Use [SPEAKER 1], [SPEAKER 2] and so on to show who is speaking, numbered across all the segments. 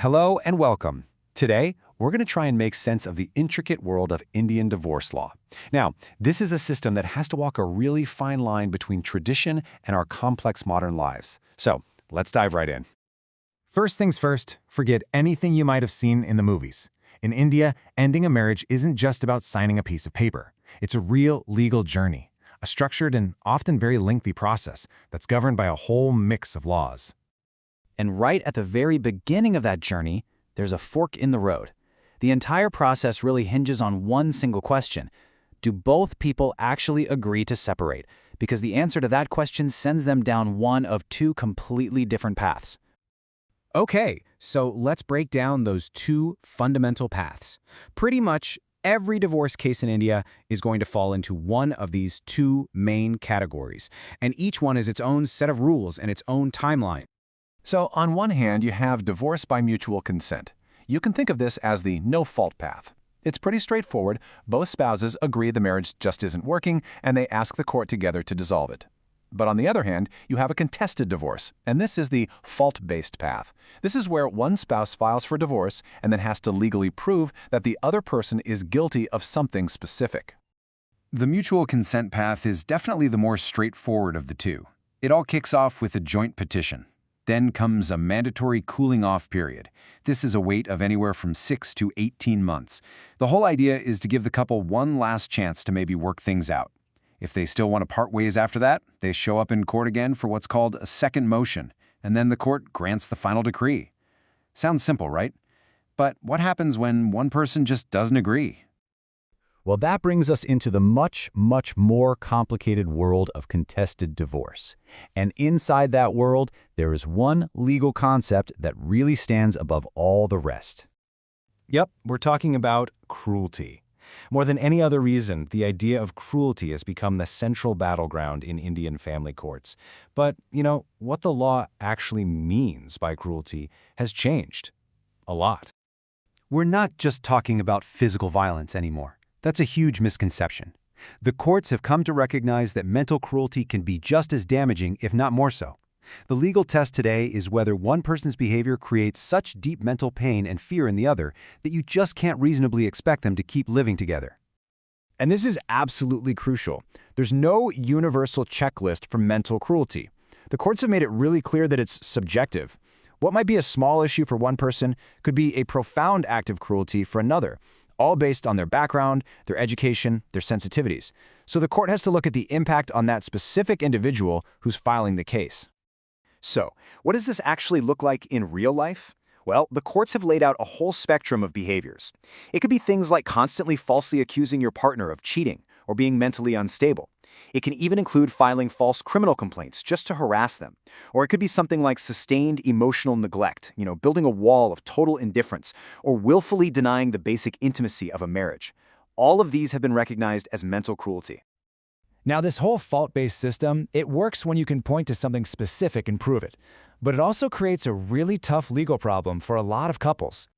[SPEAKER 1] Hello and welcome. Today, we're going to try and make sense of the intricate world of Indian divorce law. Now, this is a system that has to walk a really fine line between tradition and our complex modern lives. So, let's dive right in.
[SPEAKER 2] First things first, forget anything you might have seen in the movies. In India, ending a marriage isn't just about signing a piece of paper. It's a real legal journey, a structured and often very lengthy process that's governed by a whole mix of laws.
[SPEAKER 3] And right at the very beginning of that journey, there's a fork in the road. The entire process really hinges on one single question. Do both people actually agree to separate? Because the answer to that question sends them down one of two completely different paths.
[SPEAKER 2] Okay, so let's break down those two fundamental paths. Pretty much every divorce case in India is going to fall into one of these two main categories, and each one is its own set of rules and its own timeline.
[SPEAKER 1] So, on one hand, you have divorce by mutual consent. You can think of this as the no-fault path. It's pretty straightforward. Both spouses agree the marriage just isn't working, and they ask the court together to dissolve it. But on the other hand, you have a contested divorce, and this is the fault-based path. This is where one spouse files for divorce and then has to legally prove that the other person is guilty of something specific.
[SPEAKER 2] The mutual consent path is definitely the more straightforward of the two. It all kicks off with a joint petition. Then comes a mandatory cooling-off period. This is a wait of anywhere from 6 to 18 months. The whole idea is to give the couple one last chance to maybe work things out. If they still want to part ways after that, they show up in court again for what's called a second motion, and then the court grants the final decree. Sounds simple, right? But what happens when one person just doesn't agree?
[SPEAKER 4] Well, that brings us into the much more complicated world of contested divorce. And inside that world, there is one legal concept that really stands above all the rest.
[SPEAKER 2] Yep, we're talking about cruelty. More than any other reason, the idea of cruelty has become the central battleground in Indian family courts. But, what the law actually means by cruelty has changed. A lot.
[SPEAKER 5] We're not just talking about physical violence anymore. That's a huge misconception. The courts have come to recognize that mental cruelty can be just as damaging, if not more so. The legal test today is whether one person's behavior creates such deep mental pain and fear in the other that you just can't reasonably expect them to keep living together.
[SPEAKER 2] And this is absolutely crucial. There's no universal checklist for mental cruelty. The courts have made it really clear that it's subjective. What might be a small issue for one person could be a profound act of cruelty for another, all based on their background, their education, their sensitivities. So the court has to look at the impact on that specific individual who's filing the case.
[SPEAKER 3] So, what does this actually look like in real life? Well, the courts have laid out a whole spectrum of behaviors. It could be things like constantly falsely accusing your partner of cheating or being mentally unstable. It can even include filing false criminal complaints just to harass them. Or it could be something like sustained emotional neglect, building a wall of total indifference, or willfully denying the basic intimacy of a marriage. All of these have been recognized as mental cruelty.
[SPEAKER 2] Now, this whole fault-based system, it works when you can point to something specific and prove it. But it also creates a really tough legal problem for a lot of couples.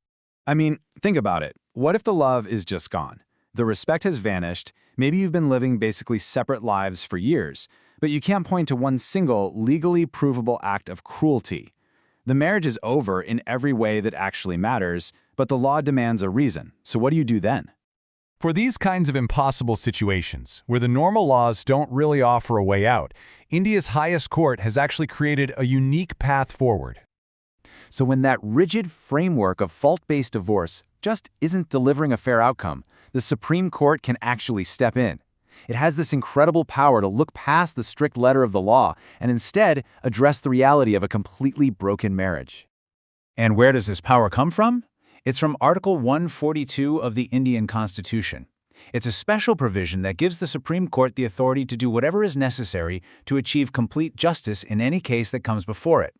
[SPEAKER 6] I mean, think about it. What if the love is just gone? The respect has vanished. Maybe you've been living basically separate lives for years, but you can't point to one single legally provable act of cruelty. The marriage is over in every way that actually matters, but the law demands a reason. So what do you do then?
[SPEAKER 7] For these kinds of impossible situations, where the normal laws don't really offer a way out, India's highest court has actually created a unique path forward.
[SPEAKER 3] So when that rigid framework of fault-based divorce just isn't delivering a fair outcome, the Supreme Court can actually step in. It has this incredible power to look past the strict letter of the law and instead address the reality of a completely broken marriage.
[SPEAKER 6] And where does this power come from? It's from Article 142 of the Indian Constitution. It's a special provision that gives the Supreme Court the authority to do whatever is necessary to achieve complete justice in any case that comes before it.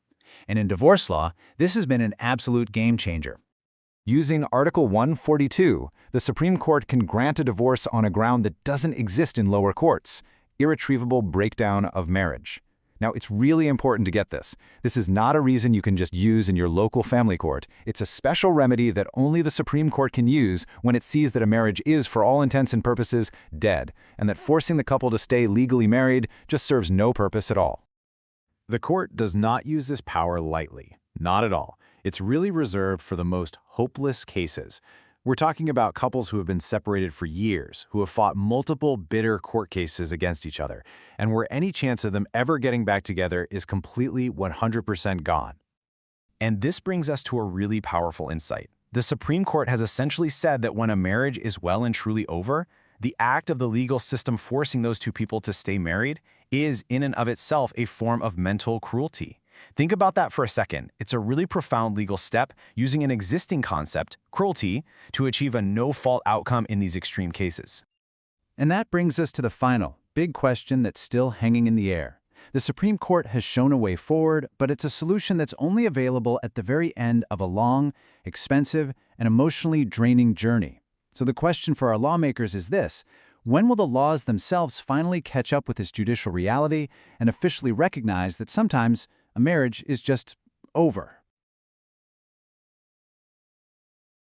[SPEAKER 6] And in divorce law, this has been an absolute game changer.
[SPEAKER 2] Using Article 142, the Supreme Court can grant a divorce on a ground that doesn't exist in lower courts: irretrievable breakdown of marriage. Now, it's really important to get this. This is not a reason you can just use in your local family court. It's a special remedy that only the Supreme Court can use when it sees that a marriage is, for all intents and purposes, dead, and that forcing the couple to stay legally married just serves no purpose at all.
[SPEAKER 4] The court does not use this power lightly. Not at all.
[SPEAKER 6] It's really reserved for the most hopeless cases. We're talking about couples who have been separated for years, who have fought multiple bitter court cases against each other, and where any chance of them ever getting back together is completely 100% gone.
[SPEAKER 3] And this brings us to a really powerful insight. The Supreme Court has essentially said that when a marriage is well and truly over, the act of the legal system forcing those two people to stay married is, in and of itself, a form of mental cruelty. Think about that for a second. It's a really profound legal step using an existing concept, cruelty, to achieve a no-fault outcome in these extreme cases.
[SPEAKER 4] And that brings us to the final, big question that's still hanging in the air. The Supreme Court has shown a way forward, but it's a solution that's only available at the very end of a long, expensive, and emotionally draining journey. So the question for our lawmakers is this: when will the laws themselves finally catch up with this judicial reality and officially recognize that sometimes a marriage is just over?